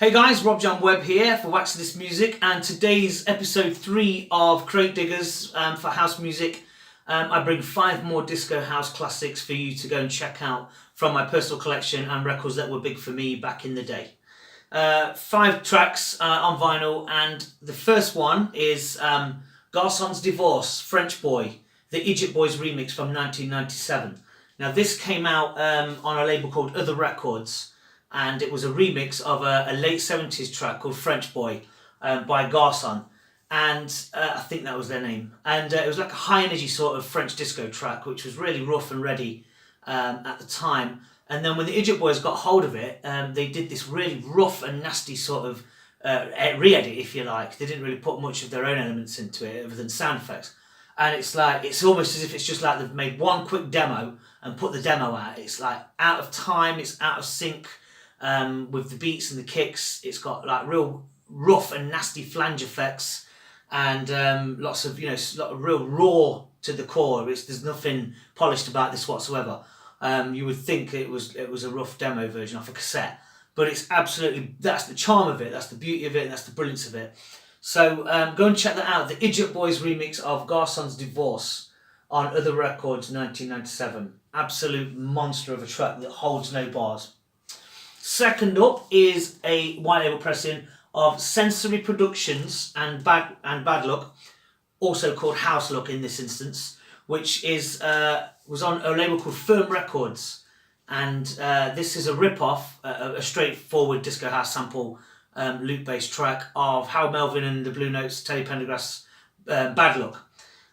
Hey guys, Rob John Webb here for Wax This Music, and today's episode 3 of Crate Diggers for house music. I bring 5 more disco house classics for you to go and check out from my personal collection and records that were big for me back in the day. 5 tracks on vinyl, and the first one is Gosselins Divorce, French Boy, the Egypt Boys remix from 1997. Now this came out on a label called Other Records, and it was a remix of a late 70s track called French Boy by Gosselins, and I think that was their name. And it was like a high energy sort of French disco track, which was really rough and ready at the time. And then when the Egypt Boys got hold of it, they did this really rough and nasty sort of re-edit, if you like. They didn't really put much of their own elements into it other than sound effects. And it's almost as if it's just like they've made one quick demo and put the demo out. It's like out of time, it's out of sync with the beats and the kicks. It's got like real rough and nasty flange effects, and lots of real raw to the core. There's nothing polished about this whatsoever. You would think it was a rough demo version off a cassette, but it's absolutely, that's the charm of it, that's the beauty of it, and that's the brilliance of it. So go and check that out, the Egypt Boys remix of Gosselins Divorce on Other Records 1997. Absolute monster of a track that holds no bars. Second up is a white label pressing of Sensory Productions and Bad Luck, also called House Luck in this instance, which was on a label called Firm Records, and this is a rip-off, a straightforward disco house sample loop-based track of Howard Melvin and the Blue Notes, Teddy Pendergrass, Bad Luck,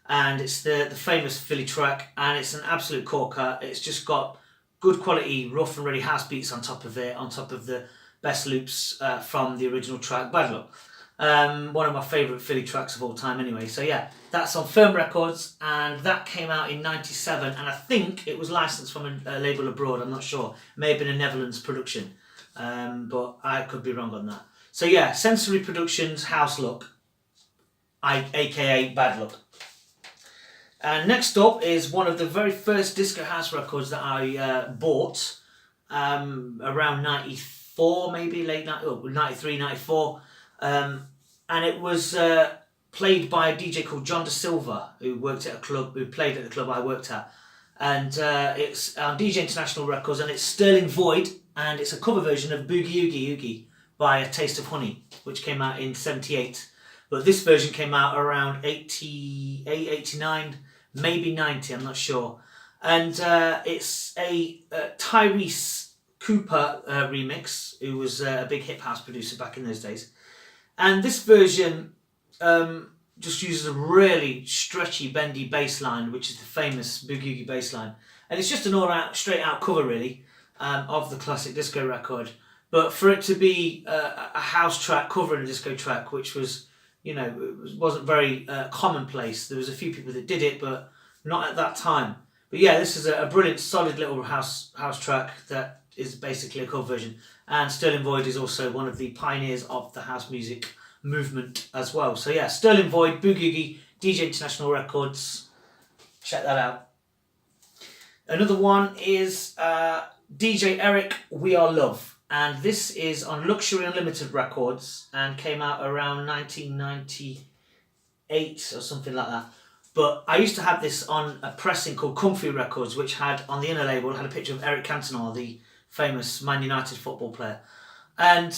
and it's the famous Philly track, and it's an absolute corker. It's just got good quality rough and ready house beats on top of it, on top of the best loops from the original track Bad Luck. One of my favourite Philly tracks of all time anyway. So yeah, that's on Firm Records, and that came out in 97, and I think it was licensed from a label abroad. I'm not sure. It may have been a Netherlands production, but I could be wrong on that. So yeah, Sensory Productions, House Luck, aka Bad Luck. And next up is one of the very first disco house records that I bought around 94, maybe late 93, 94. And it was played by a DJ called John Da Silva, who played at the club I worked at. And it's on DJ International Records, and it's Sterling Void, and it's a cover version of Boogie Oogie Oogie by A Taste of Honey, which came out in 78. But this version came out around 88, 89, maybe 90, I'm not sure. And it's a Tyrese Cooper remix, who was a big hip house producer back in those days. And this version just uses a really stretchy, bendy bass line, which is the famous Boogie Oogie bass line. And it's just an all-out, straight-out cover, really, of the classic disco record. But for it to be a house track covering a disco track, which was, it wasn't very commonplace. There was a few people that did it, but not at that time. But yeah, this is a brilliant, solid little house track that is basically a cover version. And Sterling Void is also one of the pioneers of the house music movement as well. So yeah, Sterling Void, Boogie Oogie, DJ International Records. Check that out. Another one is DJ Eric, We Are Love. And this is on Luxury Unlimited Records and came out around 1998 or something like that. But I used to have this on a pressing called Comfy Records, which had, on the inner label, had a picture of Eric Cantona, the famous Man United football player. And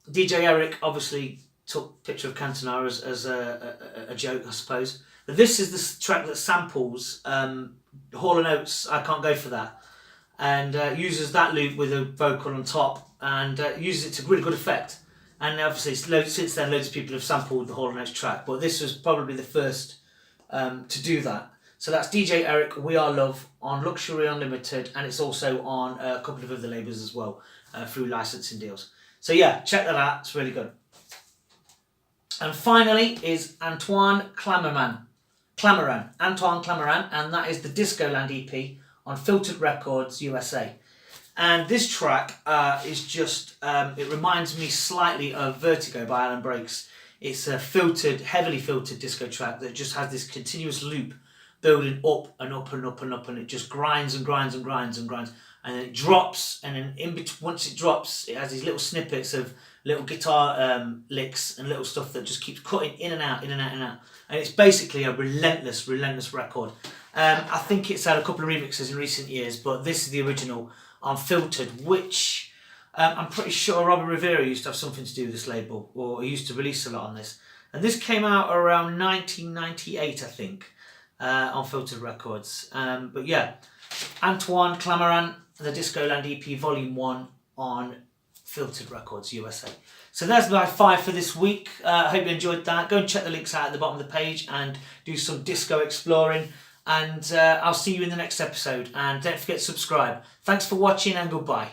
DJ Eric obviously took a picture of Cantona as a joke, I suppose. But this is the track that samples Hall & Oates' I Can't Go For That, and uses that loop with a vocal on top, and uses it to really good effect. And obviously since then loads of people have sampled the Hall & Oates track, but this was probably the first to do that. So that's DJ Eric, We Are Love on Luxury Unlimited, and it's also on a couple of other labels as well through licensing deals. So yeah, check that out, it's really good. And finally is Antoine Clamaran, Antoine Clamaran, and that is the Discoland EP on Filtered Records USA. And this track is just, it reminds me slightly of Vertigo by Alan Brakes. It's a heavily filtered disco track that just has this continuous loop building up and up and up and up, and it just grinds and grinds and grinds and grinds. and then it drops, and then in between, once it drops, it has these little snippets of little guitar licks and little stuff that just keeps cutting in and out, in and out, in and out. And it's basically a relentless record. I think it's had a couple of remixes in recent years, but this is the original Unfiltered, which I'm pretty sure Robert Rivera used to have something to do with this label, or he used to release a lot on this. And this came out around 1998, I think, on Filtered Records. But yeah, Antoine, Clamaran, the Discoland EP Volume 1 on Filtered Records USA. So there's my 5 for this week. I hope you enjoyed that. Go and check the links out at the bottom of the page and do some disco exploring. And I'll see you in the next episode. And don't forget to subscribe. Thanks for watching and goodbye.